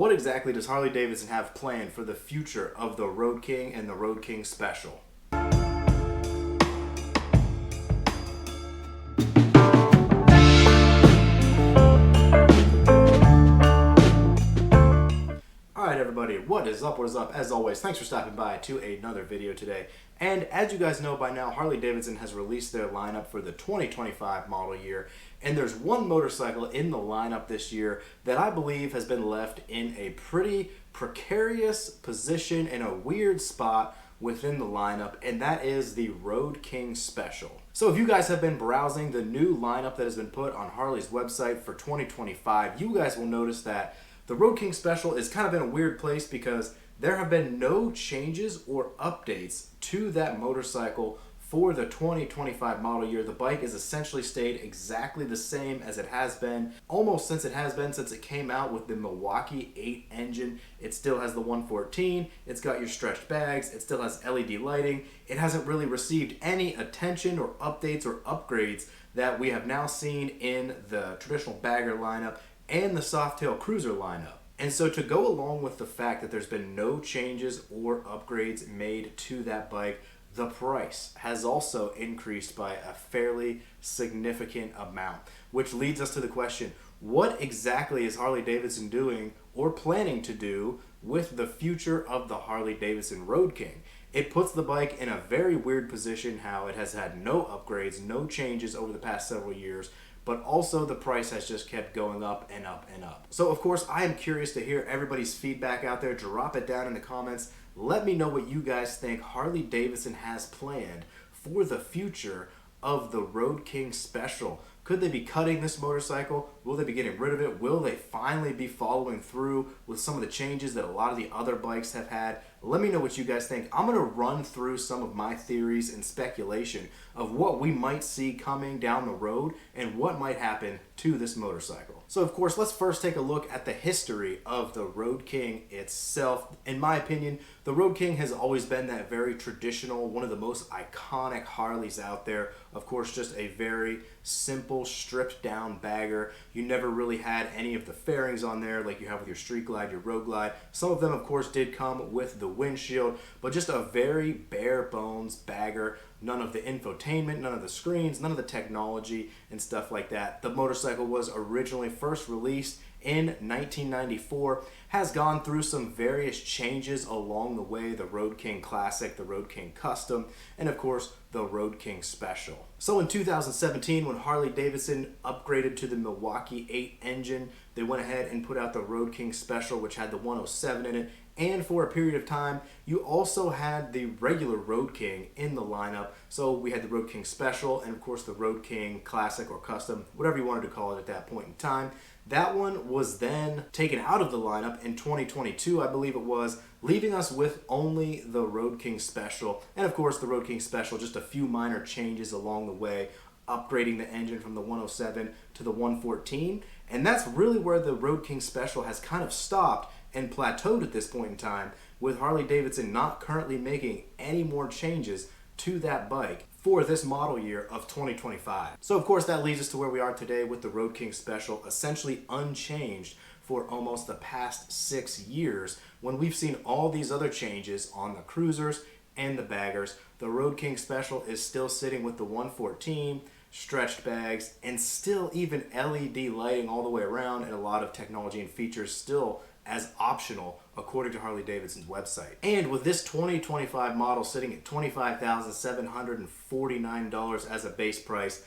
what exactly does Harley Davidson have planned for the future of the Road King and the Road King Special? Alright everybody, what is up, what is up? As always, thanks for stopping by to another video today. And as you guys know by now, Harley Davidson has released their lineup for the 2025 model year. And there's one motorcycle in the lineup this year that I believe has been left in a pretty precarious position in a weird spot within the lineup, and that is the Road King Special. So if you guys have been browsing the new lineup that has been put on Harley's website for 2025, you guys will notice that the Road King Special is kind of in a weird place because there have been no changes or updates to that motorcycle for the 2025 model year. The bike has essentially stayed exactly the same as it has been, almost since it came out with the Milwaukee 8 engine. It still has the 114, it's got your stretched bags, it still has LED lighting. It hasn't really received any attention or updates or upgrades that we have now seen in the traditional bagger lineup and the Softail Cruiser lineup. And so to go along with the fact that there's been no changes or upgrades made to that bike, the price has also increased by a fairly significant amount, which leads us to the question, what exactly is Harley Davidson doing or planning to do with the future of the Harley Davidson Road King? It puts the bike in a very weird position how it has had no upgrades, no changes over the past several years, but also the price has just kept going up and up and up. So of course, I am curious to hear everybody's feedback out there. Drop it down in the comments. Let me know what you guys think Harley Davidson has planned for the future of the Road King Special. Could they be cutting this motorcycle? Will they be getting rid of it? Will they finally be following through with some of the changes that a lot of the other bikes have had? Let me know what you guys think. I'm going to run through some of my theories and speculation of what we might see coming down the road and what might happen to this motorcycle. So of course, let's first take a look at the history of the Road King itself. In my opinion, the Road King has always been that very traditional, one of the most iconic Harleys out there. Of course, just a very simple, stripped down bagger. You never really had any of the fairings on there like you have with your Street Glide, your Road Glide. Some of them, of course, did come with the windshield, but just a very bare bones bagger. None of the infotainment, none of the screens, none of the technology and stuff like that. The motorcycle was originally first released in 1994, has gone through some various changes along the way, the Road King Classic, the Road King Custom, and of course the Road King Special. So in 2017, when Harley Davidson upgraded to the Milwaukee 8 engine, they went ahead and put out the Road King Special, which had the 107 in it. And for a period of time, you also had the regular Road King in the lineup. So we had the Road King Special and of course the Road King Classic or Custom, whatever you wanted to call it at that point in time. That one was then taken out of the lineup in 2022, I believe it was, leaving us with only the Road King Special. And of course the Road King Special, just a few minor changes along the way, upgrading the engine from the 107 to the 114. And that's really where the Road King Special has kind of stopped and plateaued at this point in time, with Harley Davidson not currently making any more changes to that bike for this model year of 2025. So of course that leads us to where we are today with the Road King Special essentially unchanged for almost the past 6 years, when we've seen all these other changes on the cruisers and the baggers. The Road King Special is still sitting with the 114, stretched bags, and still even LED lighting all the way around, and a lot of technology and features still as optional according to Harley Davidson's website. And with this 2025 model sitting at $25,749 as a base price,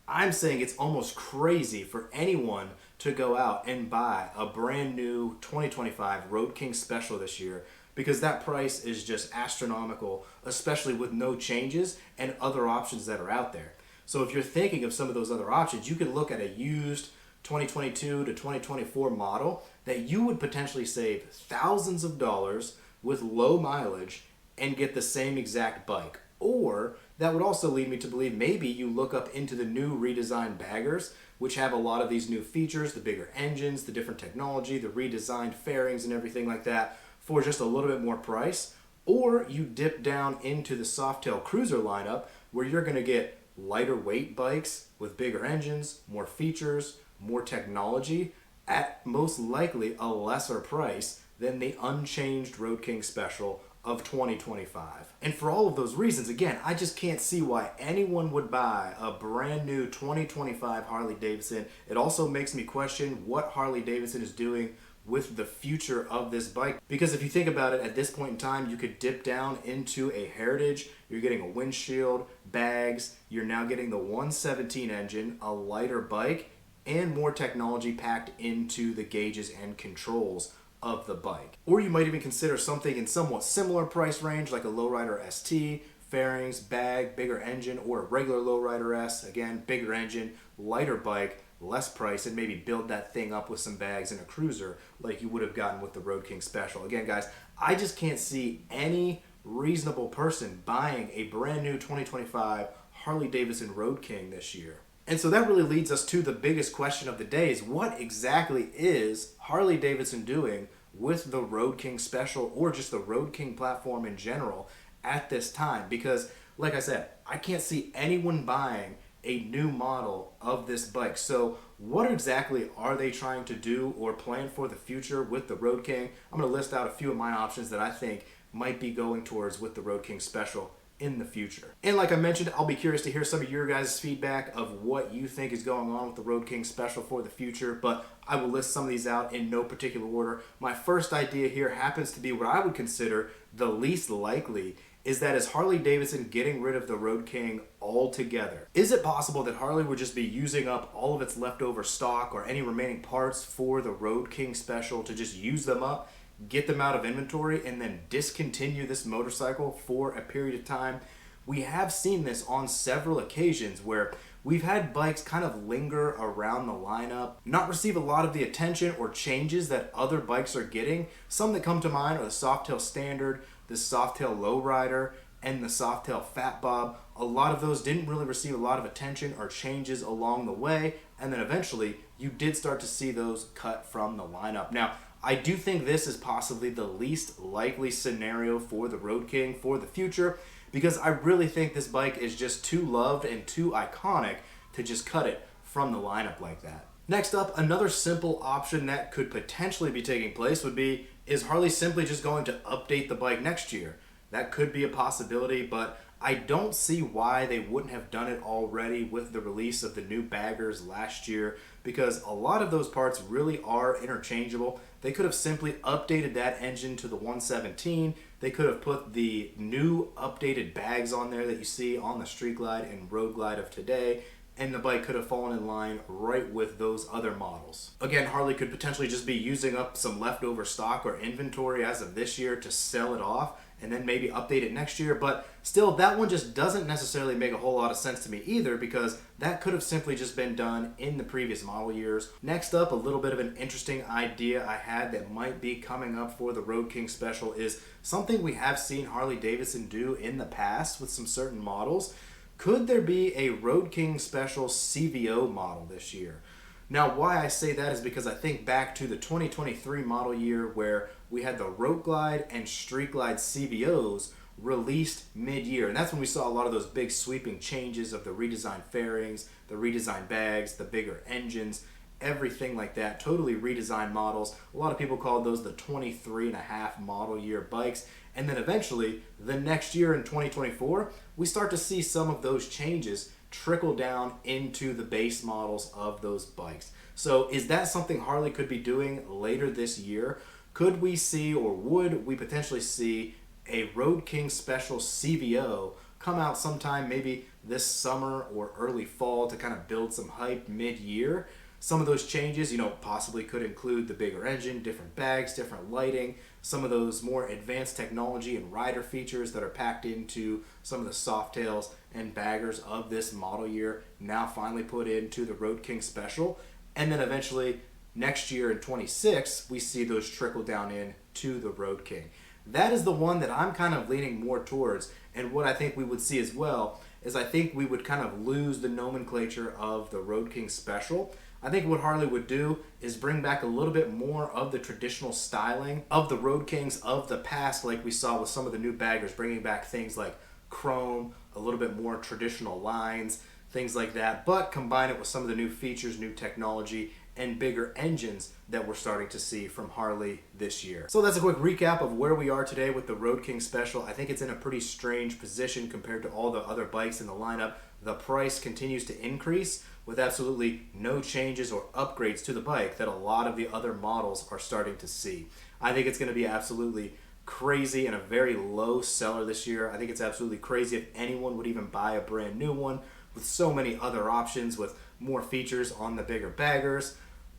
I'm saying it's almost crazy for anyone to go out and buy a brand new 2025 Road King Special this year, because that price is just astronomical, especially with no changes and other options that are out there. So if you're thinking of some of those other options, you can look at a used 2022 to 2024 model that you would potentially save thousands of dollars with low mileage and get the same exact bike. Or that would also lead me to believe maybe you look up into the new redesigned baggers, which have a lot of these new features, the bigger engines, the different technology, the redesigned fairings and everything like that, for just a little bit more price. Or you dip down into the Softail Cruiser lineup, where you're going to get lighter weight bikes with bigger engines, more features, more technology, at most likely a lesser price than the unchanged Road King Special of 2025. And for all of those reasons, again, I just can't see why anyone would buy a brand new 2025 Harley Davidson. It also makes me question what Harley Davidson is doing with the future of this bike. Because if you think about it, at this point in time, you could dip down into a Heritage. You're getting a windshield, bags. You're now getting the 117 engine, a lighter bike, and more technology packed into the gauges and controls of the bike. Or you might even consider something in somewhat similar price range, like a Lowrider ST, fairings, bag, bigger engine, or a regular Lowrider S, again, bigger engine, lighter bike, less price, and maybe build that thing up with some bags and a cruiser like you would have gotten with the Road King Special. Again, guys, I just can't see any reasonable person buying a brand new 2025 Harley Davidson Road King this year. And so that really leads us to the biggest question of the day is what exactly is Harley Davidson doing with the Road King Special or just the Road King platform in general at this time? Because, like I said, I can't see anyone buying a new model of this bike. So what exactly are they trying to do or plan for the future with the Road King? I'm going to list out a few of my options that I think might be going towards with the Road King Special in the future. And like I mentioned, I'll be curious to hear some of your guys' feedback of what you think is going on with the Road King Special for the future, but I will list some of these out in no particular order. My first idea here happens to be what I would consider the least likely, is that is Harley Davidson getting rid of the Road King altogether? Is it possible that Harley would just be using up all of its leftover stock or any remaining parts for the Road King Special to just use them up, get them out of inventory, and then discontinue this motorcycle for a period of time? We have seen this on several occasions where we've had bikes kind of linger around the lineup, not receive a lot of the attention or changes that other bikes are getting. Some that come to mind are the Softail Standard, the Softail Lowrider, and the Softail Fat Bob. A lot of those didn't really receive a lot of attention or changes along the way, and then eventually you did start to see those cut from the lineup. Now, I do think this is possibly the least likely scenario for the Road King for the future, because I really think this bike is just too loved and too iconic to just cut it from the lineup like that. Next up, another simple option that could potentially be taking place would be, is Harley simply just going to update the bike next year? That could be a possibility, but I don't see why they wouldn't have done it already with the release of the new baggers last year, because a lot of those parts really are interchangeable. They could have simply updated that engine to the 117. They could have put the new updated bags on there that you see on the Street Glide and Road Glide of today, and the bike could have fallen in line right with those other models. Again, Harley could potentially just be using up some leftover stock or inventory as of this year to sell it off and then maybe update it next year, but still, that one just doesn't necessarily make a whole lot of sense to me either, because that could have simply just been done in the previous model years. Next up, a little bit of an interesting idea I had that might be coming up for the Road King Special is something we have seen Harley Davidson do in the past with some certain models. Could there be a Road King Special CVO model this year? Now, why I say that is because I think back to the 2023 model year where we had the Road Glide and Street Glide CVOs released mid-year. And that's when we saw a lot of those big sweeping changes of the redesigned fairings, the redesigned bags, the bigger engines, everything like that. Totally redesigned models. A lot of people called those the 23.5 model year bikes. And then eventually, the next year in 2024, we start to see some of those changes trickle down into the base models of those bikes. So is that something Harley could be doing later this year? Could we see, or would we potentially see, a Road King Special CVO come out sometime maybe this summer or early fall to kind of build some hype mid-year? Some of those changes, possibly could include the bigger engine, different bags, different lighting, some of those more advanced technology and rider features that are packed into some of the Softails and baggers of this model year, now finally put into the Road King Special. And then eventually next year in 26, we see those trickle down in to the Road King. That is the one that I'm kind of leaning more towards. And what I think we would see as well is I think we would kind of lose the nomenclature of the Road King Special. I think what Harley would do is bring back a little bit more of the traditional styling of the Road Kings of the past, like we saw with some of the new baggers, bringing back things like chrome, a little bit more traditional lines, things like that, but combine it with some of the new features, new technology, and bigger engines that we're starting to see from Harley this year. So that's a quick recap of where we are today with the Road King Special. I think it's in a pretty strange position compared to all the other bikes in the lineup. The price continues to increase with absolutely no changes or upgrades to the bike that a lot of the other models are starting to see. I think it's going to be absolutely crazy and a very low seller this year. I think it's absolutely crazy if anyone would even buy a brand new one with so many other options, with more features on the bigger baggers,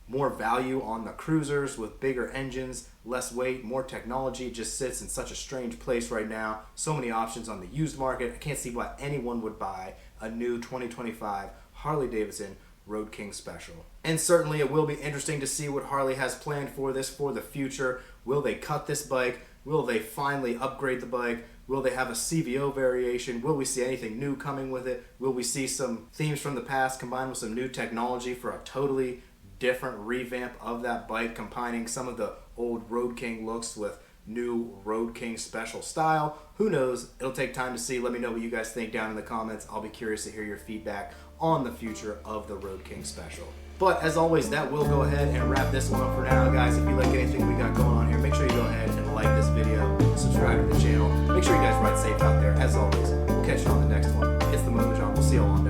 more value on the cruisers with bigger engines, less weight, more technology. It just sits in such a strange place right now. So many options on the used market. I can't see why anyone would buy a new 2025 Harley Davidson Road King Special. And certainly it will be interesting to see what Harley has planned for this for the future. Will they cut this bike? Will they finally upgrade the bike? Will they have a CVO variation? Will we see anything new coming with it? Will we see some themes from the past combined with some new technology for a totally different revamp of that bike, combining some of the old Road King looks with new Road King Special style? Who knows? It'll take time to see. Let me know what you guys think down in the comments. I'll be curious to hear your feedback on the future of the Road King Special. But as always, that will go ahead and wrap this one up for now, guys. If you like anything we got going on here, make sure you go ahead and like this video, subscribe to the channel. Make sure you guys ride safe out there. As always, we'll catch you on the next one. It's the Mojo John. We'll see you all on